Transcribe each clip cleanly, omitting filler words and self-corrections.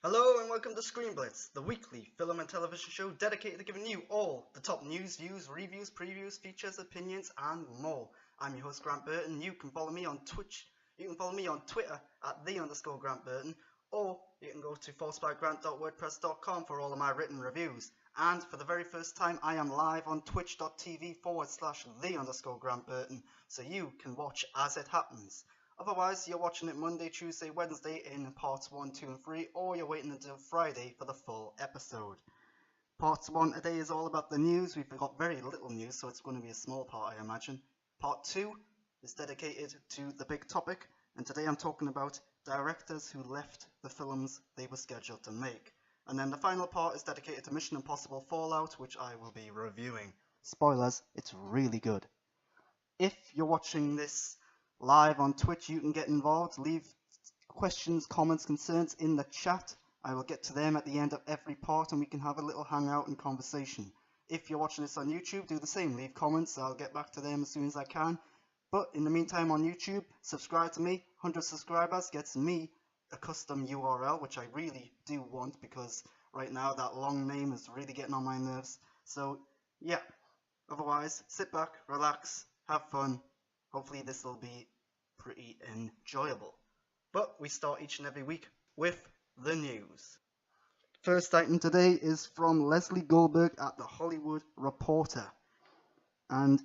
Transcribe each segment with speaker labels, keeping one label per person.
Speaker 1: Hello and welcome to ScreenBlitz, the weekly film and television show dedicated to giving you all the top news, views, reviews, previews, features, opinions, and more. I'm your host Grant Burton. You can follow me on Twitch. You can follow me on Twitter at @the_Grant Burton, or you can go to falsebygrant.wordpress.com for all of my written reviews. And for the very first time, I am live on twitch.tv/the_Grant Burton, so you can watch as it happens. Otherwise, you're watching it Monday, Tuesday, Wednesday in parts 1, 2, and 3, or you're waiting until Friday for the full episode. Part 1 today is all about the news. We've got very little news, so it's going to be a small part, I imagine. Part 2 is dedicated to the big topic, and today I'm talking about directors who left the films they were scheduled to make. And then the final part is dedicated to Mission Impossible Fallout, which I will be reviewing. Spoilers, it's really good. If you're watching this live on Twitch, you can get involved. Leave questions, comments, concerns in the chat. I will get to them at the end of every part and we can have a little hangout and conversation. If you're watching this on YouTube, do the same. Leave comments. I'll get back to them as soon as I can. But in the meantime, on YouTube, subscribe to me. 100 subscribers gets me a custom URL, which I really do want because right now that long name is really getting on my nerves. So yeah, otherwise, sit back, relax, have fun. Hopefully this will be pretty enjoyable. But we start each and every week with the news. First item today is from Leslie Goldberg at The Hollywood Reporter. And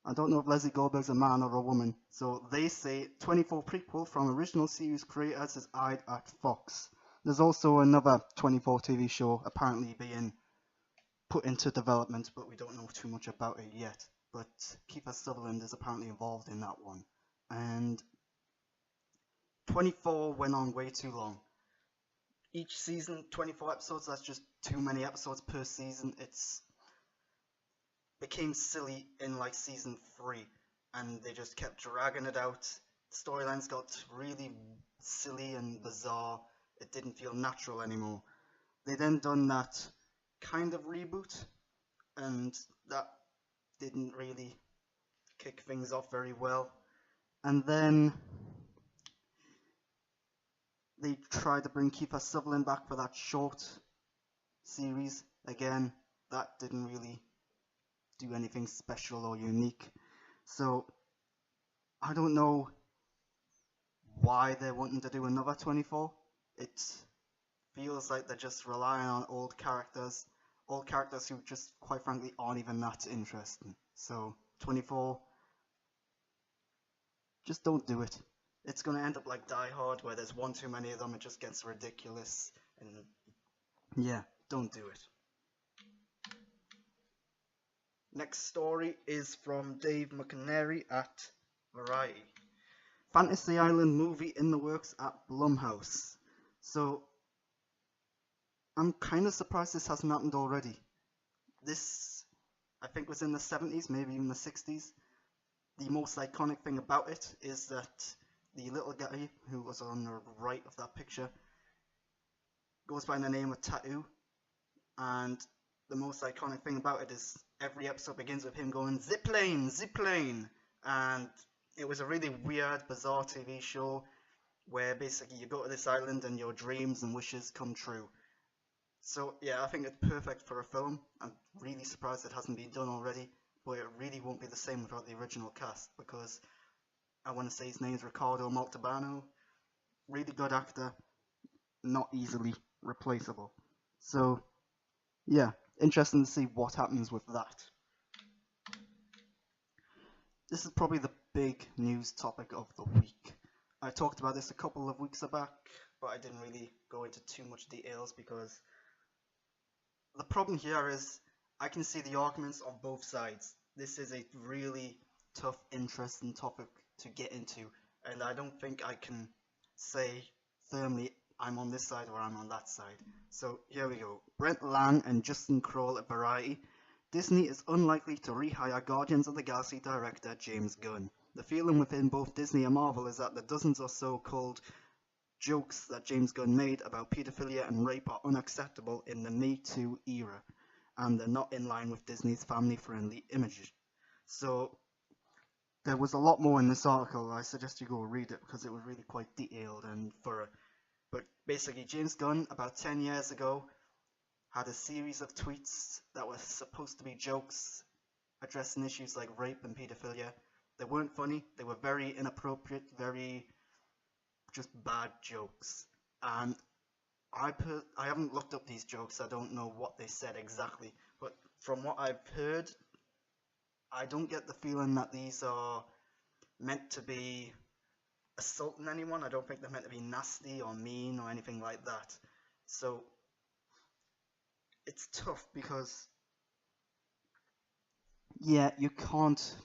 Speaker 1: I don't know if Leslie Goldberg's a man or a woman. So they say 24 prequel from original series creators is eyed at Fox. There's also another 24 TV show apparently being put into development, but we don't know too much about it yet. But Kiefer Sutherland is apparently involved in that one. And 24 went on way too long. Each season, 24 episodes, that's just too many episodes per season. It's became silly in like season 3, and they just kept dragging it out. Storylines got really silly and bizarre. It didn't feel natural anymore. They then done that kind of reboot, and that didn't really kick things off very well. And then they tried to bring Kiefer Sutherland back for that short series. Again, that didn't really do anything special or unique. So I don't know why they're wanting to do another 24. It feels like they're just relying on old characters who just quite frankly aren't even that interesting. So 24, just don't do it. It's going to end up like Die Hard, where there's one too many of them. It just gets ridiculous, and yeah, don't do it. Next story is from Dave McNary at Variety. Fantasy Island movie in the works at Blumhouse. So I'm kind of surprised this hasn't happened already. This, I think, was in the 70s, maybe even the 60s. The most iconic thing about it is that the little guy who was on the right of that picture goes by the name of Tattoo, and the most iconic thing about it is every episode begins with him going zipline, zipline, and it was a really weird, bizarre TV show where basically you go to this island and your dreams and wishes come true. So yeah, I think it's perfect for a film. I'm really surprised it hasn't been done already, but it really won't be the same without the original cast, because I want to say his name's Ricardo Montalbano. Really good actor, not easily replaceable. So yeah, interesting to see what happens with that. This is probably the big news topic of the week. I talked about this a couple of weeks back, but I didn't really go into too much details because the problem here is I can see the arguments on both sides. This is a really tough, interesting topic to get into, and I don't think I can say firmly I'm on this side or I'm on that side. So here we go. Brent Lang and Justin Kroll at Variety. Disney is unlikely to rehire Guardians of the Galaxy director James Gunn. The feeling within both Disney and Marvel is that the dozens or so called jokes that James Gunn made about pedophilia and rape are unacceptable in the Me Too era, and they're not in line with Disney's family-friendly image. So there was a lot more in this article. I suggest you go read it because it was really quite detailed, and for But basically, James Gunn, about 10 years ago, had a series of tweets that were supposed to be jokes addressing issues like rape and paedophilia. They weren't funny, they were very inappropriate, very just bad jokes. And I haven't looked up these jokes, I don't know what they said exactly, but from what I've heard, I don't get the feeling that these are meant to be assaulting anyone. I don't think they're meant to be nasty or mean or anything like that. So it's tough because, yeah, you can't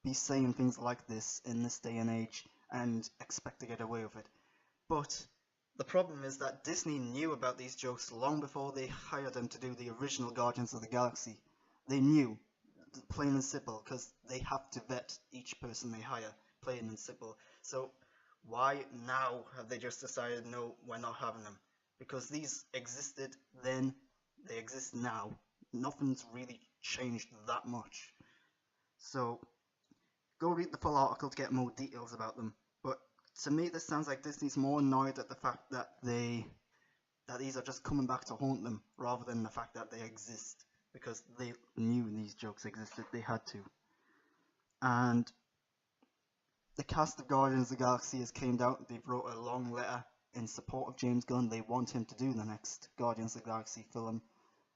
Speaker 1: be saying things like this in this day and age and expect to get away with it. But the problem is that Disney knew about these jokes long before they hired them to do the original Guardians of the Galaxy. They knew, plain and simple, because they have to vet each person they hire, plain and simple. So why now have they just decided, no, we're not having them? Because these existed then, they exist now. Nothing's really changed that much. So go read the full article to get more details about them. But to me, this sounds like Disney's more annoyed at the fact that these are just coming back to haunt them, rather than the fact that they exist, because they knew these jokes existed. They had to. And the cast of Guardians of the Galaxy has came out. They've wrote a long letter in support of James Gunn. They want him to do the next Guardians of the Galaxy film.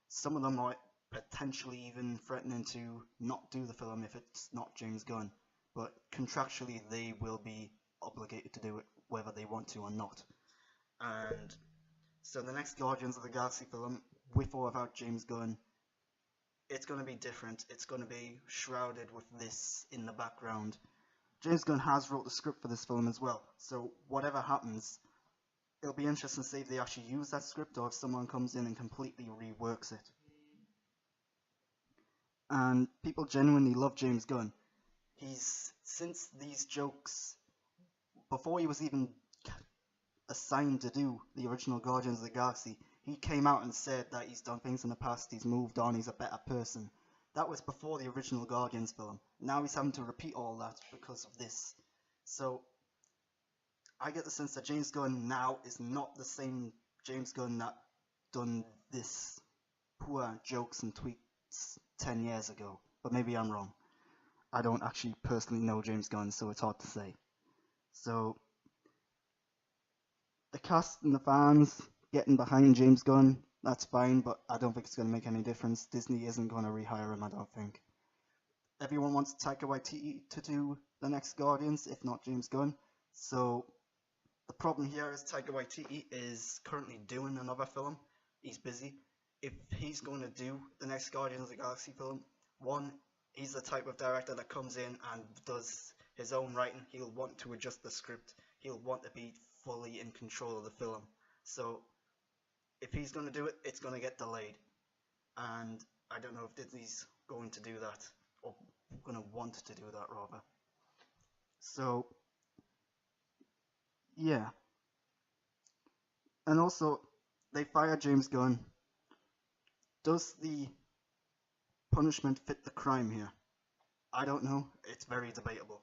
Speaker 1: Some of them are potentially even threatening to not do the film if it's not James Gunn. But contractually, they will be obligated to do it whether they want to or not. And so the next Guardians of the Galaxy film, with or without James Gunn, it's going to be different. It's going to be shrouded with this in the background. James Gunn has wrote the script for this film as well, so whatever happens, it'll be interesting to see if they actually use that script or if someone comes in and completely reworks it. And people genuinely love James Gunn. Since these jokes, before he was even assigned to do the original Guardians of the Galaxy, he came out and said that he's done things in the past, he's moved on, he's a better person. That was before the original Guardians film. Now he's having to repeat all that because of this. So I get the sense that James Gunn now is not the same James Gunn that done this poor jokes and tweets 10 years ago. But maybe I'm wrong. I don't actually personally know James Gunn, so it's hard to say. So the cast and the fans getting behind James Gunn, that's fine, but I don't think it's going to make any difference. Disney isn't going to rehire him, I don't think. Everyone wants Taika Waititi to do the next Guardians, if not James Gunn. So the problem here is Taika Waititi is currently doing another film. He's busy. If he's going to do the next Guardians of the Galaxy film, one, he's the type of director that comes in and does his own writing. He'll want to adjust the script. He'll want to be fully in control of the film. So if he's going to do it, it's going to get delayed. And I don't know if Disney's going to do that, or going to want to do that rather. So yeah. And also, they fired James Gunn. Does the punishment fit the crime here? I don't know. It's very debatable.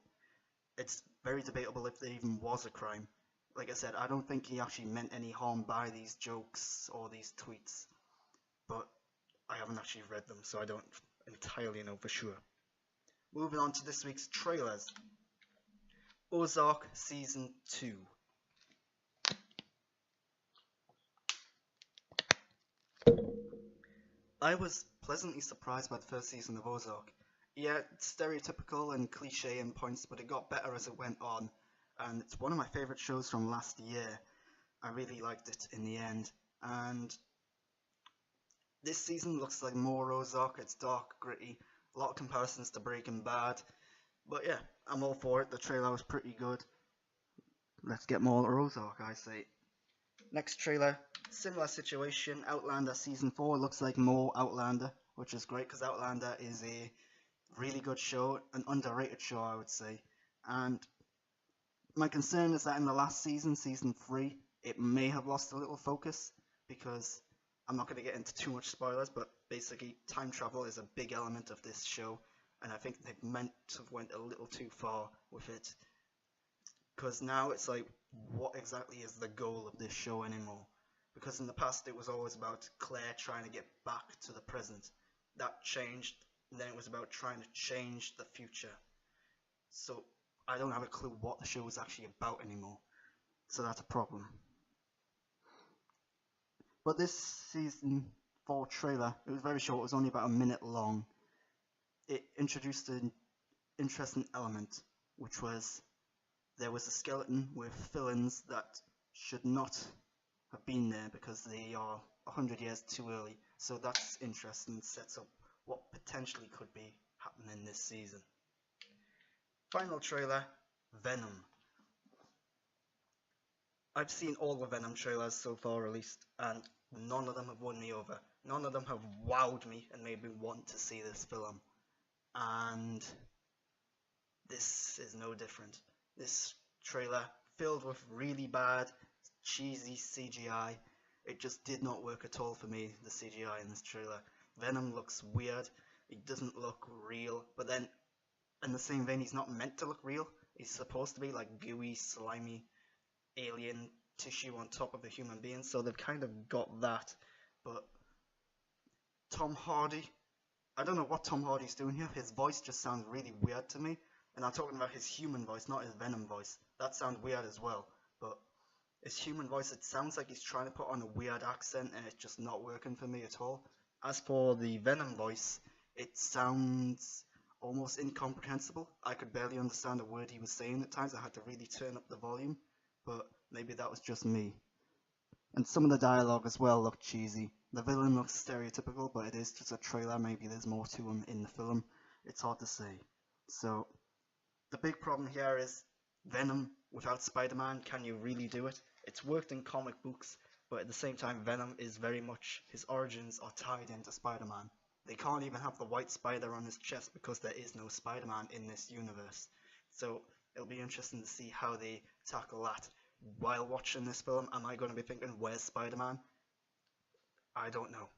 Speaker 1: It's very debatable if there even was a crime. Like I said, I don't think he actually meant any harm by these jokes or these tweets. But I haven't actually read them, so I don't entirely know for sure. Moving on to this week's trailers. Ozark Season 2. I was pleasantly surprised by the first season of Ozark. Yeah, it's stereotypical and cliche in points, but it got better as it went on, and it's one of my favourite shows from last year. I really liked it in the end, and this season looks like more Ozark. It's dark, gritty, a lot of comparisons to Breaking Bad, but yeah, I'm all for it. The trailer was pretty good. Let's get more Ozark, I say. Next trailer, similar situation, Outlander Season 4, looks like more Outlander, which is great because Outlander is a really good show, an underrated show I would say, and my concern is that in the last season, Season 3, it may have lost a little focus, because I'm not going to get into too much spoilers, but basically time travel is a big element of this show, and I think they've meant to have went a little too far with it, because now it's like, what exactly is the goal of this show anymore. Because in the past it was always about Claire trying to get back to the present. That changed, and then it was about trying to change the future. So I don't have a clue what the show is actually about anymore. So that's a problem. But this season 4 trailer, it was very short, it was only about a minute long. It introduced an interesting element, which was there was a skeleton with fill-ins that should not have been there because they are 100 years too early. So that's interesting, sets up what potentially could be happening this season. Final trailer, Venom. I've seen all the Venom trailers so far released, and none of them have won me over. None of them have wowed me and made me want to see this film. And this is no different. This trailer, filled with really bad, cheesy CGI, it just did not work at all for me, the CGI in this trailer. Venom looks weird, it doesn't look real, but then in the same vein, he's not meant to look real. He's supposed to be like gooey, slimy, alien tissue on top of a human being, so they've kind of got that. But Tom Hardy, I don't know what Tom Hardy's doing here. His voice just sounds really weird to me. And I'm talking about his human voice, not his Venom voice. That sounds weird as well. But his human voice, it sounds like he's trying to put on a weird accent and it's just not working for me at all. As for the Venom voice, it sounds almost incomprehensible. I could barely understand a word he was saying at times. I had to really turn up the volume. But maybe that was just me. And some of the dialogue as well looked cheesy. The villain looks stereotypical, but it is just a trailer. Maybe there's more to him in the film. It's hard to say. So, the big problem here is Venom without Spider-Man. Can you really do it? It's worked in comic books, but at the same time, Venom is very much, his origins are tied into Spider-Man. They can't even have the white spider on his chest because there is no Spider-Man in this universe. So, it'll be interesting to see how they tackle that. While watching this film, am I going to be thinking, where's Spider-Man? I don't know.